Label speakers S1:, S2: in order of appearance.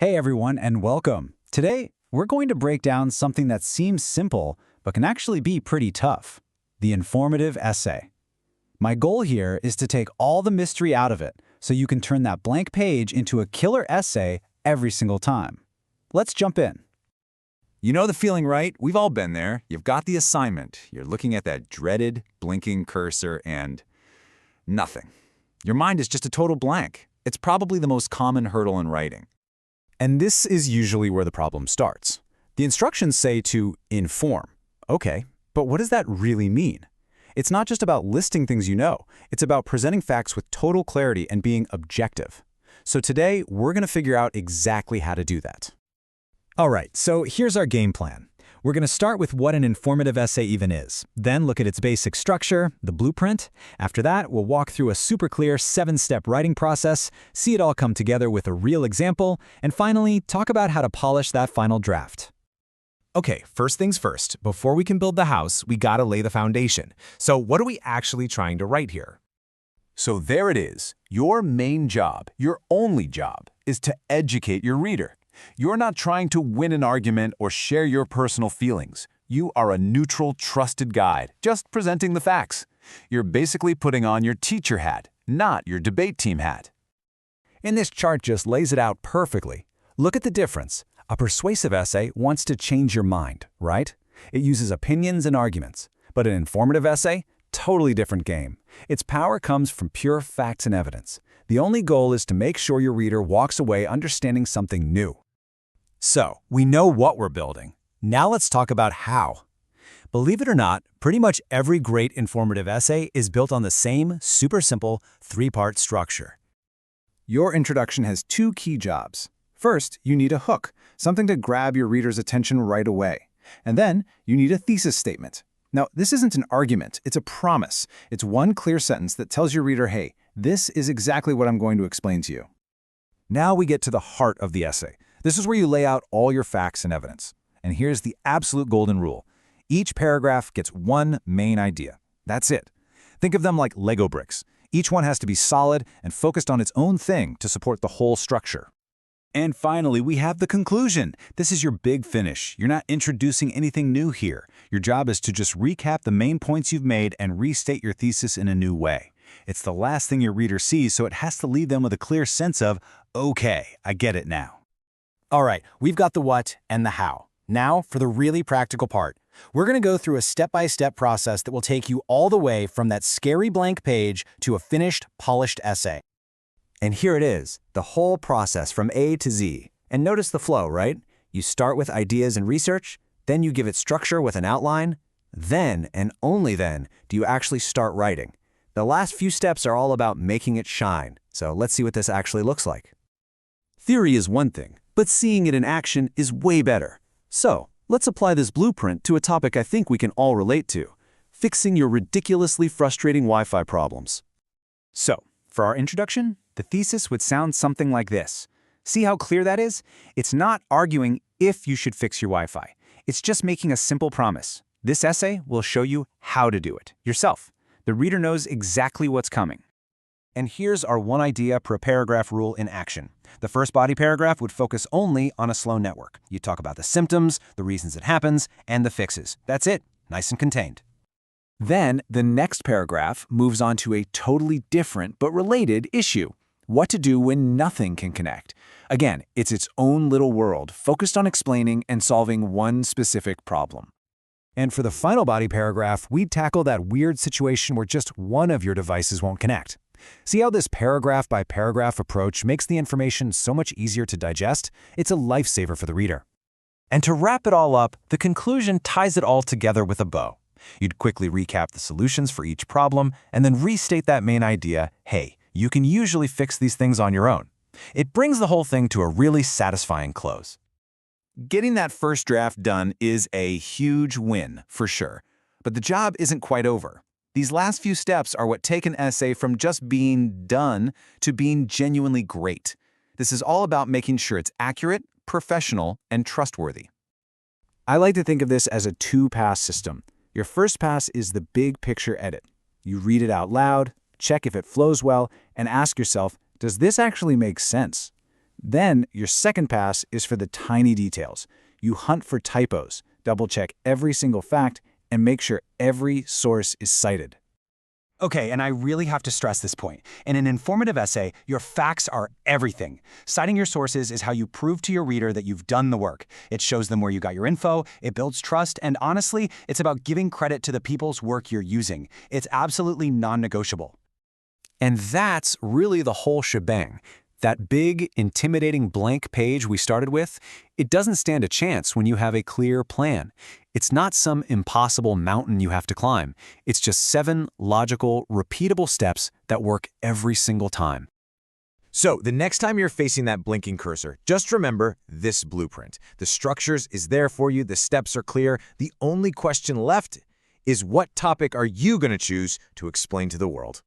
S1: Hey everyone, and welcome. Today, we're going to break down something that seems simple, but can actually be pretty tough: the informative essay. My goal here is to take all the mystery out of it, so you can turn that blank page into a killer essay every single time. Let's jump in.
S2: You know the feeling, right? We've all been there. You've got the assignment. You're looking at that dreaded, blinking cursor and nothing. Your mind is just a total blank. It's probably the most common hurdle in writing.
S3: And this is usually where the problem starts. The instructions say to inform. Okay, but what does that really mean? It's not just about listing things you know. It's about presenting facts with total clarity and being objective. So today, we're going to figure out exactly how to do that.
S1: All right, so here's our game plan. We're going to start with what an informative essay even is, then look at its basic structure, the blueprint. After that, we'll walk through a super clear 7-step writing process, see it all come together with a real example, and finally, talk about how to polish that final draft.
S3: Okay, first things first. Before we can build the house, we gotta lay the foundation. So what are we actually trying to write here?
S4: So there it is. Your main job, your only job, is to educate your reader. You're not trying to win an argument or share your personal feelings. You are a neutral, trusted guide, just presenting the facts. You're basically putting on your teacher hat, not your debate team hat.
S3: And this chart just lays it out perfectly. Look at the difference. A persuasive essay wants to change your mind, right? It uses opinions and arguments. But an informative essay? Totally different game. Its power comes from pure facts and evidence. The only goal is to make sure your reader walks away understanding something new. So, we know what we're building. Now let's talk about how. Believe it or not, pretty much every great informative essay is built on the same super simple 3-part structure.
S5: Your introduction has 2 key jobs. First, you need a hook, something to grab your reader's attention right away. And then, you need a thesis statement. Now, this isn't an argument, it's a promise. It's one clear sentence that tells your reader, hey, this is exactly what I'm going to explain to you.
S3: Now we get to the heart of the essay. This is where you lay out all your facts and evidence. And here's the absolute golden rule. Each paragraph gets one main idea. That's it. Think of them like Lego bricks. Each one has to be solid and focused on its own thing to support the whole structure.
S1: And finally, we have the conclusion. This is your big finish. You're not introducing anything new here. Your job is to just recap the main points you've made and restate your thesis in a new way. It's the last thing your reader sees, so it has to leave them with a clear sense of, okay, I get it now.
S3: All right, we've got the what and the how. Now for the really practical part. We're going to go through a step-by-step process that will take you all the way from that scary blank page to a finished, polished essay. And here it is, the whole process from A to Z. And notice the flow, right? You start with ideas and research, then you give it structure with an outline, then, and only then, do you actually start writing. The last few steps are all about making it shine. So let's see what this actually looks like. Theory is one thing, but seeing it in action is way better. So, let's apply this blueprint to a topic I think we can all relate to: fixing your ridiculously frustrating Wi-Fi problems.
S1: So, for our introduction, the thesis would sound something like this. See how clear that is? It's not arguing if you should fix your Wi-Fi. It's just making a simple promise. This essay will show you how to do it yourself. The reader knows exactly what's coming.
S3: And here's our one idea per paragraph rule in action. The first body paragraph would focus only on a slow network. You talk about the symptoms, the reasons it happens, and the fixes. That's it, nice and contained.
S5: Then, the next paragraph moves on to a totally different but related issue: what to do when nothing can connect. Again, it's its own little world, focused on explaining and solving one specific problem.
S3: And for the final body paragraph, we'd tackle that weird situation where just one of your devices won't connect. See how this paragraph-by-paragraph approach makes the information so much easier to digest? It's a lifesaver for the reader. And to wrap it all up, the conclusion ties it all together with a bow. You'd quickly recap the solutions for each problem and then restate that main idea: hey, you can usually fix these things on your own. It brings the whole thing to a really satisfying close.
S2: Getting that first draft done is a huge win, for sure. But the job isn't quite over. These last few steps are what take an essay from just being done to being genuinely great. This is all about making sure it's accurate, professional, and trustworthy.
S5: I like to think of this as a 2-pass system. Your first pass is the big picture edit. You read it out loud, check if it flows well, and ask yourself, does this actually make sense? Then, your second pass is for the tiny details. You hunt for typos, double-check every single fact, and make sure every source is cited.
S3: Okay, and I really have to stress this point. In an informative essay, your facts are everything. Citing your sources is how you prove to your reader that you've done the work. It shows them where you got your info, it builds trust, and honestly, it's about giving credit to the people's work you're using. It's absolutely non-negotiable.
S4: And that's really the whole shebang. That big, intimidating blank page we started with, it doesn't stand a chance when you have a clear plan. It's not some impossible mountain you have to climb. It's just 7 logical, repeatable steps that work every single time.
S6: So, the next time you're facing that blinking cursor, just remember this blueprint. The structures is there for you, the steps are clear. The only question left is what topic are you going to choose to explain to the world?